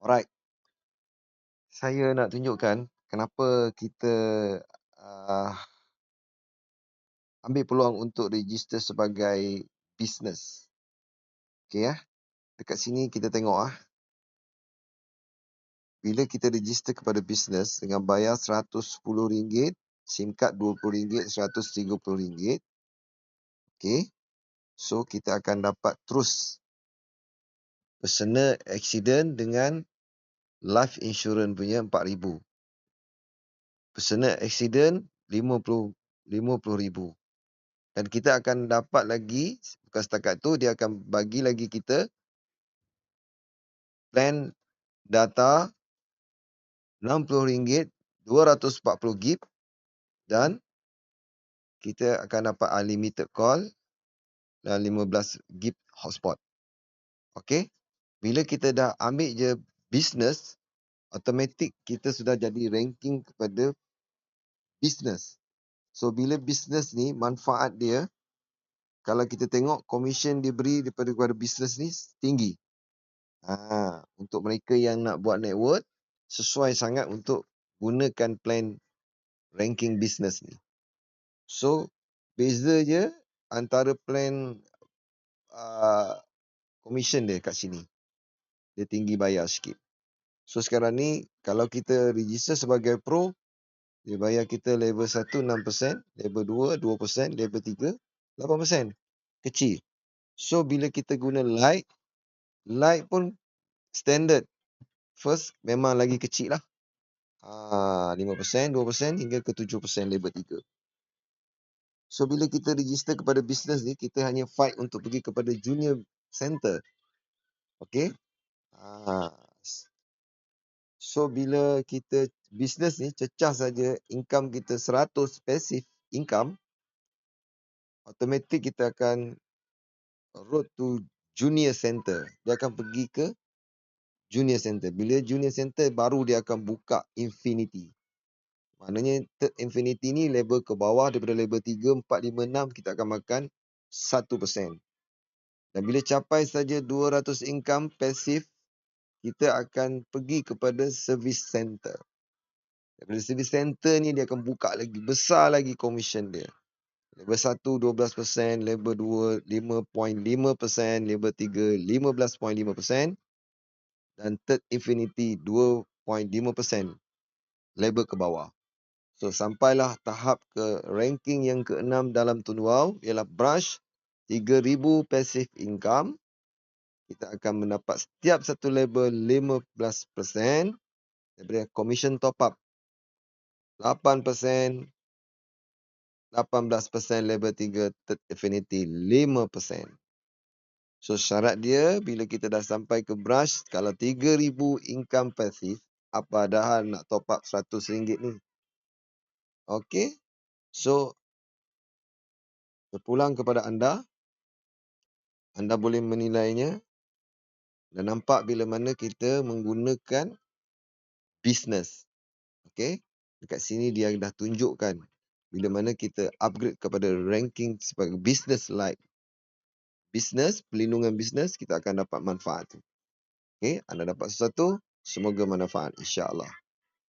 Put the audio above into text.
Alright, saya nak tunjukkan kenapa kita uh, ambil peluang untuk register sebagai business. Okey ya. Dekat sini kita tengok bila kita register kepada business dengan bayar RM110, SIM card RM20, RM130. Okey. So kita akan dapat terus personal accident dengan life insurance punya RM4,000. Personal accident RM50,000. Dan kita akan dapat lagi, bukan setakat tu, dia akan bagi lagi kita plan data RM60, 240GB dan kita akan dapat unlimited call dan 15GB hotspot. Okey? Bila kita dah ambil je business, automatik kita sudah jadi ranking kepada business. So bila business ni manfaat dia, kalau kita tengok commission dia beri daripada business ni tinggi. Untuk mereka yang nak buat network, sesuai sangat untuk gunakan plan ranking business ni. So, beza je antara plan commission dia kat sini. Dia tinggi bayar sikit. So, sekarang ni, kalau kita register sebagai pro, dia bayar kita level 1, 6%, level 2, 2%, level 3, 8%. Kecil. So, bila kita guna light pun standard. First, memang lagi kecil lah. 5%, 2% hingga ke 7% level 3. So, bila kita register kepada business ni, kita hanya fight untuk pergi kepada junior center. Okay. So, bila kita business ni, cecah saja income kita 100 passive income, automatik kita akan road to junior center. Dia akan pergi ke junior center. Bila junior center, baru dia akan buka infinity. Maknanya third infinity ni level ke bawah daripada level 3, 4, 5, 6 kita akan makan 1%. Dan bila capai saja 200 income passive, kita akan pergi kepada service center. Daripada service center ni dia akan buka lagi, besar lagi commission dia. Level 1, 12%, level 2, 5.5%, level 3, 15.5%, dan third infinity, 2.5% level ke bawah. So, sampailah tahap ke ranking yang ke-6 dalam Tunwau, ialah Brush, 3,000 passive income. Kita akan mendapat setiap satu level 15% daripada commission top up. 8%, 18% level 3, third infinity 5%. So, syarat dia bila kita dah sampai ke Brush, kalau 3,000 income passive, apa dah hal nak top up RM100 ni. Okey. So, terpulang kepada anda boleh menilainya dan nampak bila mana kita menggunakan business. Okey. Dekat sini dia dah tunjukkan bila mana kita upgrade kepada ranking sebagai business like. Business, pelindungan business, kita akan dapat manfaat tu. Okey, anda dapat sesuatu, semoga manfaat insya-Allah.